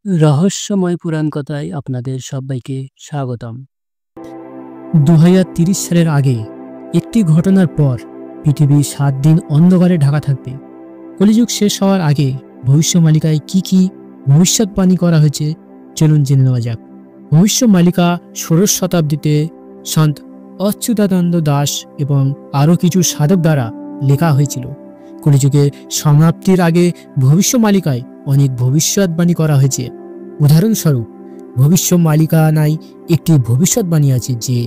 রহস্যময় পুরাণ কথায় আপনাদের সবাইকে স্বাগতম। 2030 সালের আগে একটি ঘটনার পর পৃথিবী 7 দিন অন্ধকারে ঢাকা থাকবে। কলিযুগ শেষ হওয়ার আগে ভবিষ্যমালিকায় কি ভবিষ্যৎবাণী করা হয়েছে চলুন জেনে নেওয়া যাক। ভবিষ্যমালিকা ষোড়শ শতাব্দীতে সন্ত অচ্যুতানন্দ দাস এবং আরও কিছু সাধক দ্বারা লেখা হয়েছিল। কলিযুগের সমাপ্তির আগে ভবিষ্যমালিকায় অনেক ভবিষ্যৎবাণী করা হয়েছে। উদাহরণস্বরূপ ভবিষ্যমালিকায় একটি ভবিষ্যৎবাণী আছে যে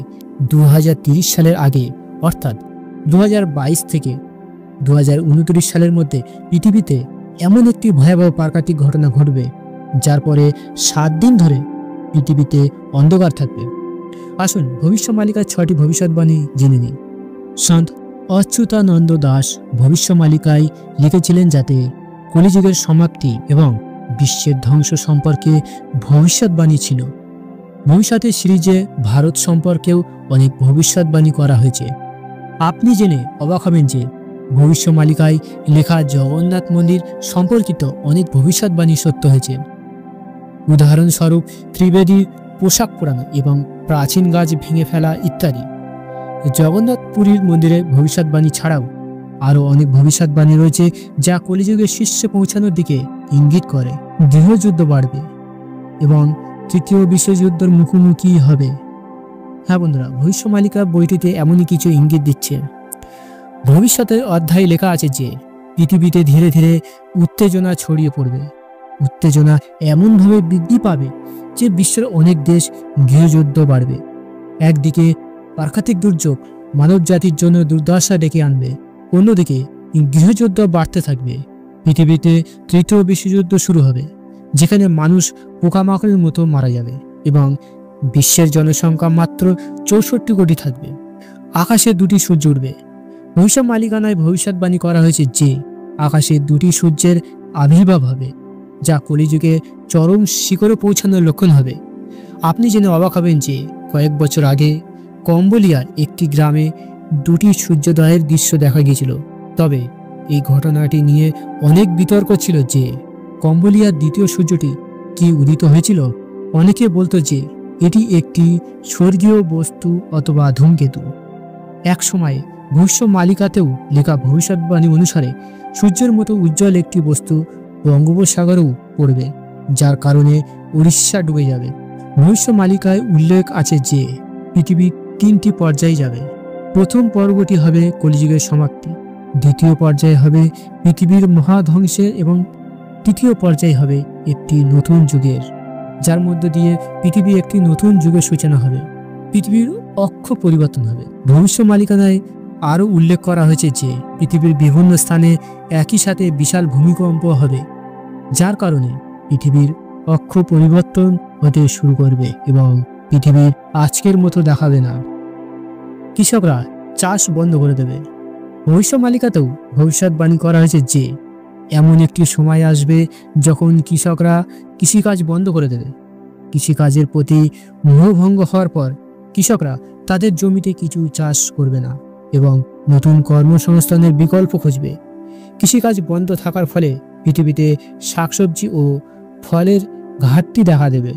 2030 সালের আগে অর্থাৎ 2022 থেকে 2029 সালের মধ্যে পৃথিবীতে এমন একটি ভয়াবহ প্রাকৃতিক ঘটনা ঘটবে যার পরে 7 দিন ধরে পৃথিবীতে অন্ধকার থাকবে। আসুন ভবিষ্যমালিকার 6টি ভবিষ্যৎবাণী জেনে নিই। সন্ত অচ্যুতানন্দ দাস ভবিষ্যমালিকায় লিখেছিলেন যাতে কলিযুগের সমাপ্তি এবং বিশ্বের ধ্বংস সম্পর্কে ভবিষ্যৎবাণী ছিল। ভবিষ্যতের সিরিজে ভারত সম্পর্কেও অনেক ভবিষ্যৎবাণী করা হয়েছে। আপনি জেনে অবাক হবেন যে ভবিষ্যমালিকায় লেখা জগন্নাথ মন্দির সম্পর্কিত অনেক ভবিষ্যৎবাণী সত্য হয়েছে। উদাহরণস্বরূপ ত্রিবেদী পোশাক পুরানো এবং প্রাচীন গাছ ভেঙে ফেলা ইত্যাদি। জগন্নাথ পুরীর মন্দিরে ভবিষ্যৎবাণী ছাড়াও আরও অনেক ভবিষ্যৎবাণী রয়েছে যা কলিযুগের শীর্ষে পৌঁছানোর দিকে ইঙ্গিত করে। গৃহযুদ্ধ বাড়বে এবং তৃতীয় বিশ্বযুদ্ধের মুখোমুখি হবে। হ্যাঁ বন্ধুরা, ভবিষ্যমালিকা বইটিতে এমনই কিছু ইঙ্গিত দিচ্ছে। ভবিষ্যতের অধ্যায়ে লেখা আছে যে পৃথিবীতে ধীরে ধীরে উত্তেজনা ছড়িয়ে পড়বে। উত্তেজনা এমনভাবে বৃদ্ধি পাবে যে বিশ্বের অনেক দেশ গৃহযুদ্ধ বাড়বে। একদিকে প্রাকৃতিক দুর্যোগ মানব জাতির জন্য দুর্দশা ডেকে আনবে, অন্যদিকে গৃহযুদ্ধ বাড়তে থাকবে। পৃথিবীতে তৃতীয় বিশ্বযুদ্ধ শুরু হবে যেখানে মানুষ পোকামাকড়ের মতো মারা যাবে এবং বিশ্বের জনসংখ্যা মাত্র 64 কোটি থাকবে। আকাশে 2টি সূর্য উঠবে। ভবিষ্যমালিকায় ভবিষ্যৎবাণী করা হয়েছে যে আকাশে 2টি সূর্যের আবির্ভাব হবে যা কলিযুগে চরম শিখরে পৌঁছানোর লক্ষণ হবে। আপনি জেনে অবাক হবেন যে কয়েক বছর আগে কম্বোডিয়ার একটি গ্রামে 2টি সূর্যোদয়ের দৃশ্য দেখা গিয়েছিল। তবে এই ঘটনাটি নিয়ে অনেক বিতর্ক ছিল যে কম্বোডিয়ার দ্বিতীয় সূর্যটি কি উদিত হয়েছিল। অনেকে বলতো যে এটি একটি স্বর্গীয় বস্তু অথবা ধূমকেতু। এক সময় ভবিষ্যমালিকাতেও লেখা ভবিষ্যৎবাণী অনুসারে সূর্যের মতো উজ্জ্বল একটি বস্তু বঙ্গোপসাগরেও পড়বে যার কারণে উড়িষ্যা ডুবে যাবে। ভবিষ্যমালিকায় উল্লেখ আছে যে পৃথিবী 3টি পর্যায়ে যাবে। প্রথম পর্বটি হবে কলিযুগের সমাপ্তি, দ্বিতীয় পর্যায়ে হবে পৃথিবীর মহাধ্বংসের এবং তৃতীয় পর্যায়ে হবে একটি নতুন যুগের, যার মধ্য দিয়ে পৃথিবী একটি নতুন যুগের সূচনা হবে। পৃথিবীর অক্ষ পরিবর্তন হবে। ভবিষ্যমালিকায় আরও উল্লেখ করা হয়েছে যে পৃথিবীর বিভিন্ন স্থানে একই সাথে বিশাল ভূমিকম্প হবে যার কারণে পৃথিবীর অক্ষ পরিবর্তন হতে শুরু করবে এবং পৃথিবীর আজকের মতো দেখাবে না। কৃষকরা চাষ বন্ধ করে দেবে। ভবিষ্যমালিকাতেও ভবিষ্যৎবাণী করা হয়েছে যে এমন একটি সময় আসবে যখন কৃষকরা কৃষিকাজ বন্ধ করে দেবে। কৃষিকাজের প্রতি মোহভঙ্গ হওয়ার পর কৃষকরা তাদের জমিতে কিছু চাষ করবে না এবং নতুন কর্মসংস্থানের বিকল্প খুঁজবে। কৃষিকাজ বন্ধ থাকার ফলে পৃথিবীতে শাকসবজি ও ফলের ঘাটতি দেখা দেবে।